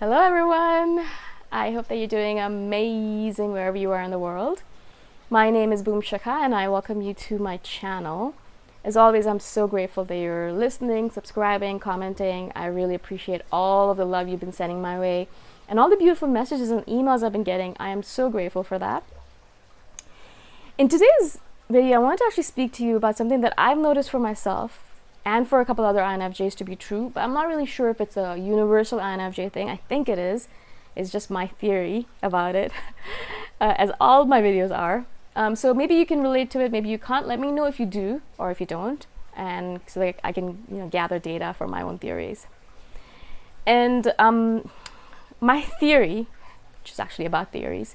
Hello everyone! I hope that you're doing amazing wherever you are in the world. My name is Shikha and I welcome you to my channel. As always, I'm so grateful that you're listening, subscribing, commenting. I really appreciate all of the love you've been sending my way and all the beautiful messages and emails I've been getting. I am so grateful for that. In today's video, I want to actually speak to you about something that I've noticed for myself and for a couple other INFJs to be true, but I'm not really sure if it's a universal INFJ thing. I think it is. It's just my theory about it, as all my videos are. So maybe you can relate to it, maybe you can't. Let me know if you do or if you don't, and so that I can gather data for my own theories. And my theory, which is actually about theories,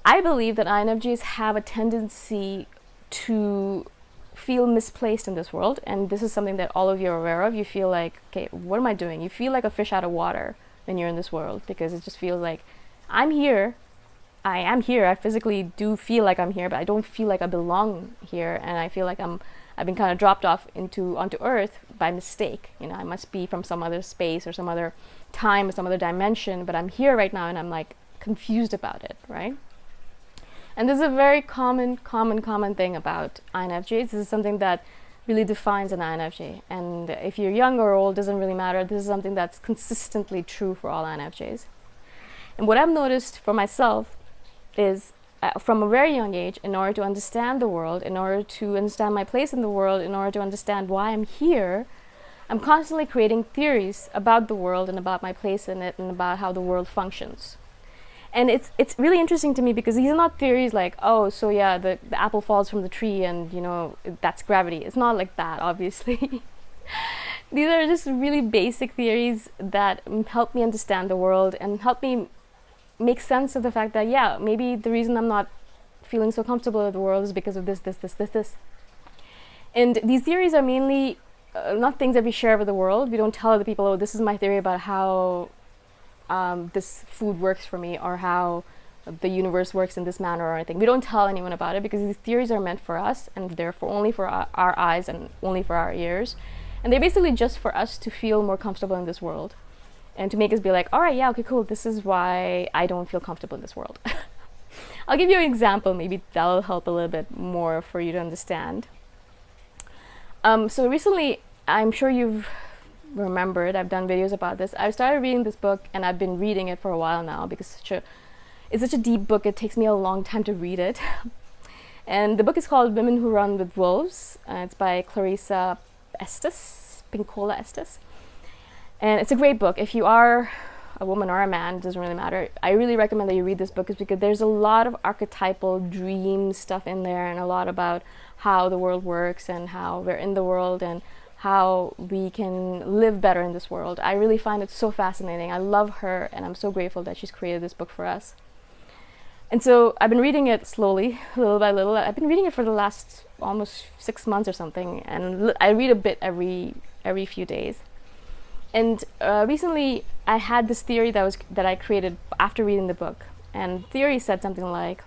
I believe that INFJs have a tendency to feel misplaced in this world, and this is something that all of you are aware of. You feel like, okay, what am I doing? You feel like a fish out of water when you're in this world, because it just feels like I'm here, I am here, I physically do feel like I'm here, but I don't feel like I belong here, and I feel like I've been kind of dropped off onto Earth by mistake. I must be from some other space or some other time or some other dimension, but I'm here right now and I'm like confused about it, right? And this is a very common thing about INFJs. This is something that really defines an INFJ. And if you're young or old, doesn't really matter. This is something that's consistently true for all INFJs. And what I've noticed for myself is from a very young age, in order to understand the world, in order to understand my place in the world, in order to understand why I'm here, I'm constantly creating theories about the world and about my place in it and about how the world functions. And it's really interesting to me because these are not theories like, oh, so yeah, the apple falls from the tree and, that's gravity. It's not like that, obviously. These are just really basic theories that help me understand the world and help me make sense of the fact that, yeah, maybe the reason I'm not feeling so comfortable with the world is because of this. And these theories are mainly not things that we share with the world. We don't tell other people, oh, this is my theory about how this food works for me, or how the universe works in this manner or anything. We don't tell anyone about it because these theories are meant for us, and they're only for our eyes and only for our ears. And they're basically just for us to feel more comfortable in this world and to make us be like, all right, yeah, okay, cool. This is why I don't feel comfortable in this world. I'll give you an example. Maybe that'll help a little bit more for you to understand. So recently, I'm sure you've remembered, I've done videos about this. I started reading this book and I've been reading it for a while now because it's such a deep book. It takes me a long time to read it. And the book is called Women Who Run with Wolves. It's by Clarissa Pinkola Estes. And it's a great book. If you are a woman or a man, it doesn't really matter. I really recommend that you read this book because there's a lot of archetypal dream stuff in there and a lot about how the world works and how we're in the world and how we can live better in this world. I really find it so fascinating. I love her and I'm so grateful that she's created this book for us. And so I've been reading it slowly, little by little. I've been reading it for the last almost 6 months or something, and I read a bit every few days. And recently I had this theory that I created after reading the book. And the theory said something like,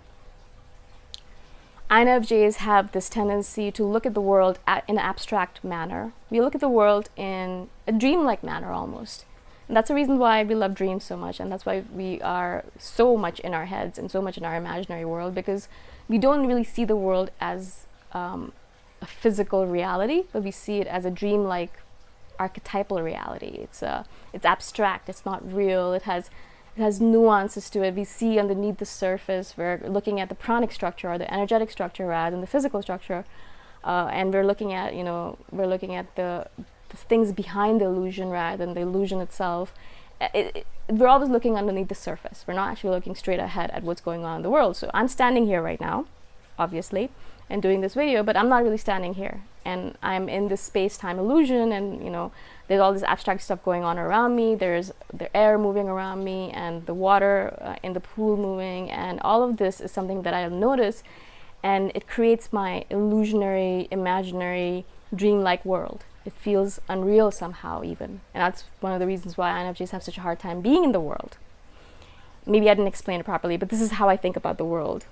INFJs have this tendency to look at the world in an abstract manner. We look at the world in a dreamlike manner almost. And that's the reason why we love dreams so much, and that's why we are so much in our heads and so much in our imaginary world, because we don't really see the world as a physical reality, but we see it as a dreamlike archetypal reality. It's abstract, it's not real, it has nuances to it. We see underneath the surface. We're looking at the pranic structure or the energetic structure rather than the physical structure, and we're looking at the things behind the illusion rather than the illusion itself. We're always looking underneath the surface. We're not actually looking straight ahead at what's going on in the world. So I'm standing here right now, obviously, and doing this video, but I'm not really standing here, and I'm in this space-time illusion, and there's all this abstract stuff going on around me. There's the air moving around me and the water in the pool moving, and all of this is something that I'll notice, and it creates my illusionary, imaginary, dreamlike world. It feels unreal somehow even, and that's one of the reasons why INFJs have such a hard time being in the world. Maybe I didn't explain it properly, but this is how I think about the world.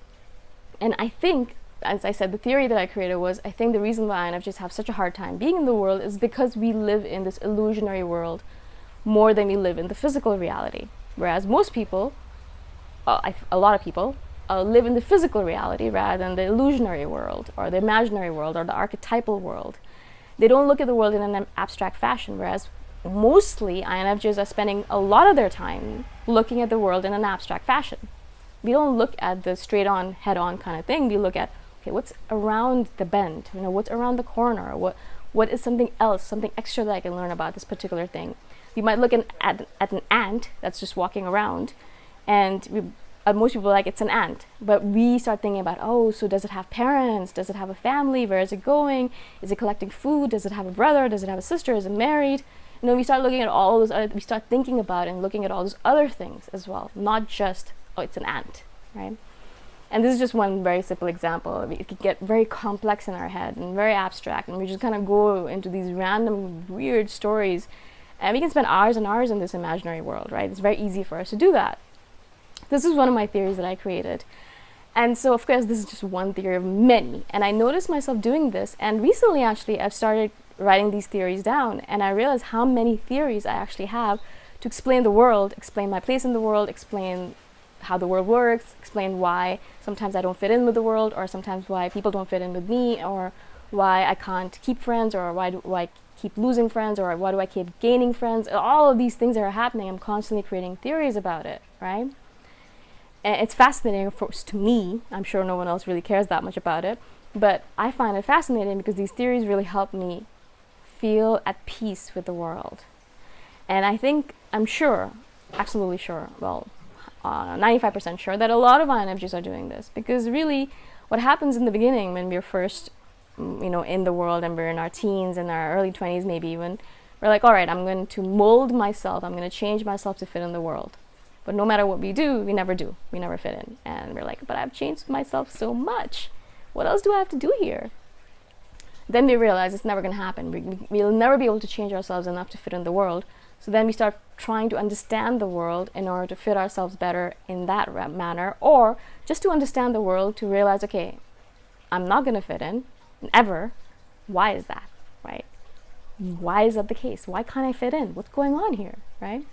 And I think, as I said, the theory that I created was, I think the reason why INFJs have such a hard time being in the world is because we live in this illusionary world more than we live in the physical reality. Whereas most people, a lot of people, live in the physical reality rather than the illusionary world or the imaginary world or the archetypal world. They don't look at the world in an abstract fashion, whereas mostly INFJs are spending a lot of their time looking at the world in an abstract fashion. We don't look at the straight on, head on kind of thing. We look at, okay, what's around the bend? You know, what's around the corner? What is something else, something extra that I can learn about this particular thing? You might look at an ant that's just walking around, and most people are like, it's an ant. But we start thinking about, oh, so does it have parents? Does it have a family? Where is it going? Is it collecting food? Does it have a brother? Does it have a sister? Is it married? You know, we start looking at all those other, we start thinking about and looking at all those other things as well, not just, oh, it's an ant, right? And this is just one very simple example. It can get very complex in our head and very abstract, and we just kind of go into these random weird stories, and we can spend hours and hours in this imaginary world, right? It's very easy for us to do that. This is one of my theories that I created. And so, of course, this is just one theory of many. And I noticed myself doing this. And recently, actually, I've started writing these theories down. And I realized how many theories I actually have to explain the world, explain my place in the world, explain how the world works, explain why sometimes I don't fit in with the world, or sometimes why people don't fit in with me, or why I can't keep friends, or why do I keep losing friends, or why do I keep gaining friends. All of these things that are happening, I'm constantly creating theories about it, right? And it's fascinating, of course, to me. I'm sure no one else really cares that much about it, but I find it fascinating because these theories really help me feel at peace with the world. And I think, I'm sure, absolutely sure, well, 95% sure that a lot of INFJs are doing this, because really what happens in the beginning when we're first, in the world and we're in our teens, in our early 20s maybe even, we're like, all right, I'm going to mold myself, I'm going to change myself to fit in the world. But no matter what we do, we never do. We never fit in. And we're like, but I've changed myself so much. What else do I have to do here? Then we realize it's never going to happen. We'll never be able to change ourselves enough to fit in the world. So then we start trying to understand the world in order to fit ourselves better in that manner, or just to understand the world to realize, okay, I'm not going to fit in, ever. Why is that, right? Why is that the case? Why can't I fit in? What's going on here, right?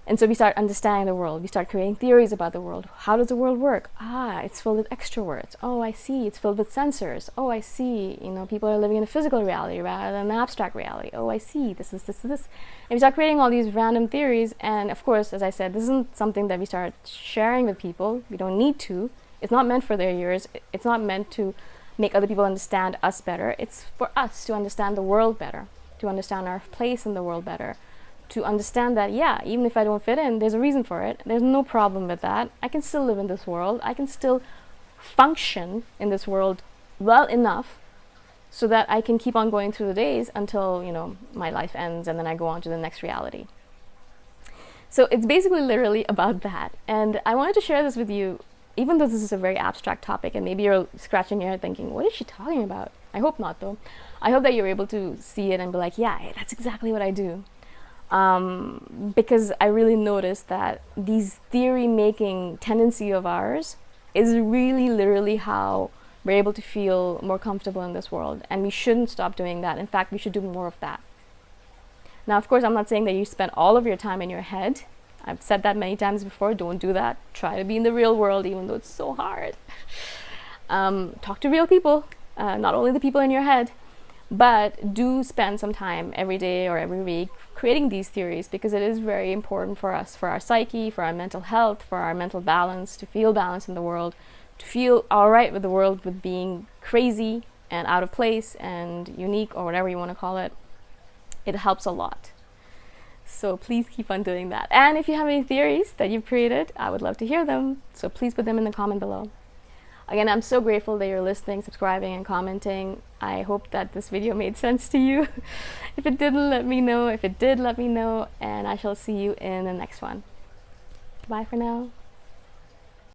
And so we start understanding the world. We start creating theories about the world. How does the world work? It's filled with extroverts. Oh, I see. It's filled with sensors. Oh, I see. People are living in a physical reality rather than an abstract reality. Oh, I see. This. And we start creating all these random theories. And of course, as I said, this isn't something that we start sharing with people. We don't need to. It's not meant for their ears. It's not meant to make other people understand us better. It's for us to understand the world better, to understand our place in the world better. To understand that, yeah, even if I don't fit in, there's a reason for it. There's no problem with that. I can still live in this world. I can still function in this world well enough so that I can keep on going through the days until, my life ends and then I go on to the next reality. So it's basically literally about that. And I wanted to share this with you, even though this is a very abstract topic and maybe you're scratching your head thinking, what is she talking about? I hope not, though. I hope that you're able to see it and be like, yeah, that's exactly what I do. Because I really noticed that these theory-making tendency of ours is really literally how we're able to feel more comfortable in this world. And we shouldn't stop doing that. In fact, we should do more of that. Now, of course, I'm not saying that you spend all of your time in your head. I've said that many times before. Don't do that. Try to be in the real world, even though it's so hard. Talk to real people, not only the people in your head. But do spend some time every day or every week creating these theories, because it is very important for us, for our psyche, for our mental health, for our mental balance, to feel balanced in the world, to feel all right with the world, with being crazy and out of place and unique, or whatever you want to call it. It helps a lot. So please keep on doing that. And if you have any theories that you've created, I would love to hear them. So please put them in the comment below. Again, I'm so grateful that you're listening, subscribing, and commenting. I hope that this video made sense to you. If it didn't, let me know. If it did, let me know. And I shall see you in the next one. Bye for now.